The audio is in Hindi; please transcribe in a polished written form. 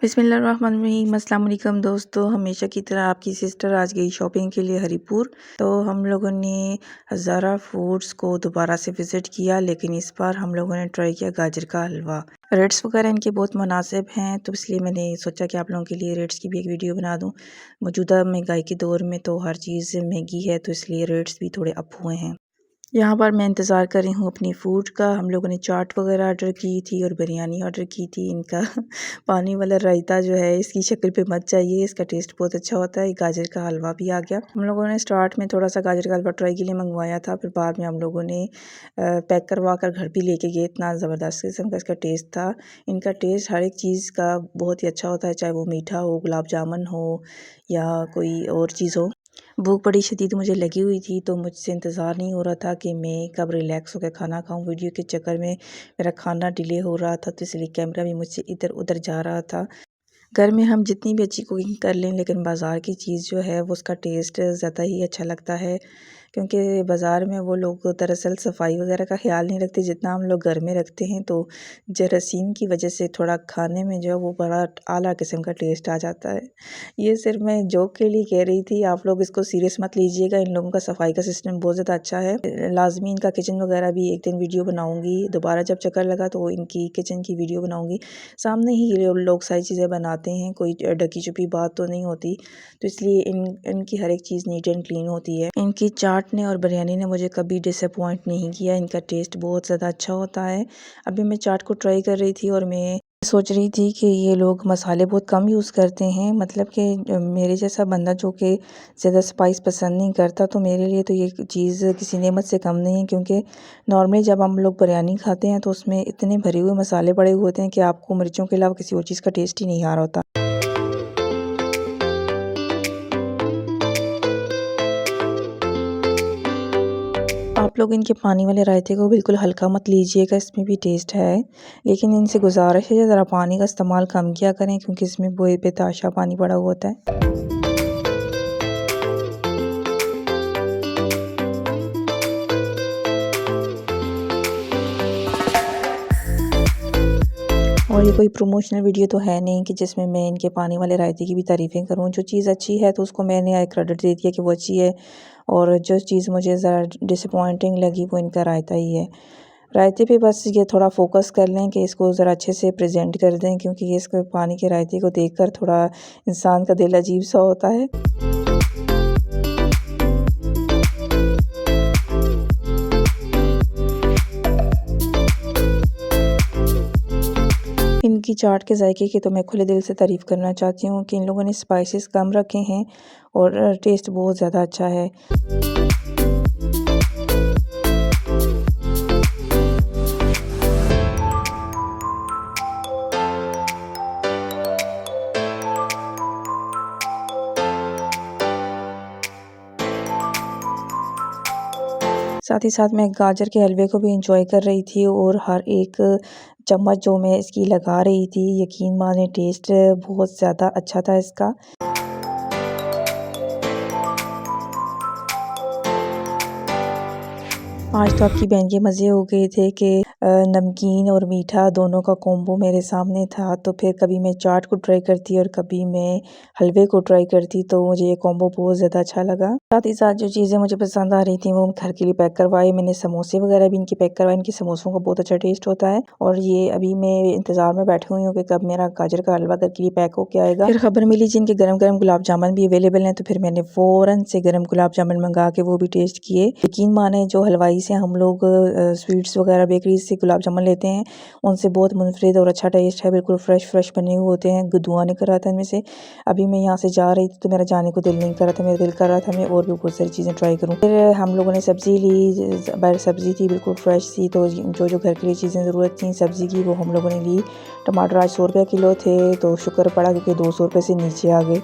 बिस्मिल्लाहिर्रहमानिर्रहीम। अस्सलाम वालेकुम दोस्तों, हमेशा की तरह आपकी सिस्टर आज गई शॉपिंग के लिए हरीपुर। तो हम लोगों ने हज़ारा फूड्स को दोबारा से विज़िट किया, लेकिन इस बार हम लोगों ने ट्राई किया गाजर का हलवा। रेट्स वगैरह इनके बहुत मुनासिब हैं, तो इसलिए मैंने सोचा कि आप लोगों के लिए रेट्स की भी एक वीडियो बना दूँ। मौजूदा महंगाई के दौर में तो हर चीज़ महंगी है, तो इसलिए रेट्स भी थोड़े अप हुए हैं। यहाँ पर मैं इंतज़ार कर रही हूँ अपनी फ़ूड का। हम लोगों ने चाट वगैरह ऑर्डर की थी और बिरयानी ऑर्डर की थी। इनका पानी वाला रायता जो है, इसकी शक्ल पे मत जाइए, इसका टेस्ट बहुत अच्छा होता है। गाजर का हलवा भी आ गया। हम लोगों ने स्टार्ट में थोड़ा सा गाजर का हलवा ट्राई के लिए मंगवाया था, फिर बाद में हम लोगों ने पैक करवा कर घर भी लेके गए। इतना ज़बरदस्त किस्म का इसका टेस्ट था। इनका टेस्ट हर एक चीज़ का बहुत ही अच्छा होता है, चाहे वो मीठा हो, गुलाब जामुन हो या कोई और चीज़ हो। भूख बड़ी शदीद मुझे लगी हुई थी, तो मुझसे इंतज़ार नहीं हो रहा था कि मैं कब रिलैक्स होकर खाना खाऊं। वीडियो के चक्कर में मेरा खाना डिले हो रहा था, तो इसलिए कैमरा भी मुझसे इधर उधर जा रहा था। घर में हम जितनी भी अच्छी कुकिंग कर लें, लेकिन बाज़ार की चीज़ जो है वो उसका टेस्ट ज़्यादा ही अच्छा लगता है, क्योंकि बाज़ार में वो लोग दरअसल सफाई वगैरह का ख्याल नहीं रखते जितना हम लोग घर में रखते हैं। तो जरासीम की वजह से थोड़ा खाने में जो है वो बड़ा आला किस्म का टेस्ट आ जाता है। ये सिर्फ मैं जोक के लिए कह रही थी, आप लोग इसको सीरियस मत लीजिएगा। इन लोगों का सफाई का सिस्टम बहुत ज़्यादा अच्छा है। लाजमी इनका किचन वगैरह भी एक दिन वीडियो बनाऊंगी, दोबारा जब चक्कर लगा तो इनकी किचन की वीडियो बनाऊंगी। सामने ही लोग सारी चीज़ें बनाते हैं, कोई ढकी छुपी बात तो नहीं होती, तो इसलिए इनकी हर एक चीज़ नीट एंड क्लीन होती है। इनकी चाट ने और बिरयानी ने मुझे कभी डिसअपॉइंट नहीं किया। इनका टेस्ट बहुत ज़्यादा अच्छा होता है। अभी मैं चाट को ट्राई कर रही थी और मैं सोच रही थी कि ये लोग मसाले बहुत कम यूज़ करते हैं, मतलब कि मेरे जैसा बंदा जो कि ज़्यादा स्पाइस पसंद नहीं करता, तो मेरे लिए तो ये चीज़ किसी नेमत से कम नहीं है। क्योंकि नॉर्मली जब हम लोग बिरयानी खाते हैं तो उसमें इतने भरे हुए मसाले पड़े हुए होते हैं कि आपको मिर्चों के अलावा किसी और चीज़ का टेस्ट ही नहीं आ रहा होता। आप लोग इनके पानी वाले रायते को बिल्कुल हल्का मत लीजिएगा, इसमें भी टेस्ट है, लेकिन इनसे गुजारिश है ज़रा पानी का इस्तेमाल कम किया करें, क्योंकि इसमें बेताशा पानी पड़ा हुआ होता है। और ये कोई प्रमोशनल वीडियो तो है नहीं कि जिसमें मैं इनके पानी वाले रायते की भी तारीफ़ें करूं। जो चीज़ अच्छी है तो उसको मैंने क्रेडिट दे दिया कि वो अच्छी है, और जो चीज़ मुझे ज़रा डिसअपॉइंटिंग लगी वो इनका रायता ही है। रायते पे बस ये थोड़ा फोकस कर लें कि इसको ज़रा अच्छे से प्रेजेंट कर दें, क्योंकि ये इसको पानी के रायते को देखकर थोड़ा इंसान का दिल अजीब सा होता है। इनकी चाट के जायके की तो मैं खुले दिल से तारीफ़ करना चाहती हूँ कि इन लोगों ने स्पाइसेस कम रखे हैं और टेस्ट बहुत ज़्यादा अच्छा है। साथ ही साथ मैं गाजर के हलवे को भी इंजॉय कर रही थी, और हर एक चम्मच जो मैं इसकी लगा रही थी, यकीन माने टेस्ट बहुत ज़्यादा अच्छा था इसका। आज तो आपकी बहन के मज़े हो गए थे कि नमकीन और मीठा दोनों का कॉम्बो मेरे सामने था। तो फिर कभी मैं चाट को ट्राई करती और कभी मैं हलवे को ट्राई करती, तो मुझे ये कॉम्बो बहुत ज़्यादा अच्छा लगा। साथ ही साथ जो चीज़ें मुझे पसंद आ रही थी वो घर के लिए पैक करवाई मैंने। समोसे वगैरह भी इनके पैक करवाए। इनके समोसों का बहुत अच्छा टेस्ट होता है। और ये अभी मैं इंतज़ार में बैठी हुई हूँ कि कब मेरा गाजर का हलवा घर के लिए पैक होके आएगा। फिर खबर मिली जिनके गर्म गर्म गुलाब जामुन भी अवेलेबल हैं, तो फिर मैंने फ़ौरन से गर्म गुलाब जामुन मंगा के वो भी टेस्ट किए। यकीन माने जो हलवाई से हम लोग स्वीट्स वगैरह बेकरी से गुलाब जामुन लेते हैं, उनसे बहुत मुनफरिद और अच्छा टेस्ट है। बिल्कुल फ्रेश बने हुए होते हैं। धुआं निकल रहा था इनमें से। अभी मैं यहाँ से जा रही थी तो मेरा जाने को दिल नहीं कर रहा था, मेरा दिल कर रहा था मैं और भी बहुत सारी चीज़ें ट्राई करूँ। फिर हम लोगों ने सब्ज़ी ली। बाहर सब्ज़ी थी, बिल्कुल फ्रेश थी। तो जो घर के लिए चीज़ें ज़रूरत थी सब्ज़ी की, वो हम लोगों ने ली। टमाटर आज 100 रुपये किलो थे, तो शुक्र पड़ा क्योंकि 200 रुपये से नीचे आ गए।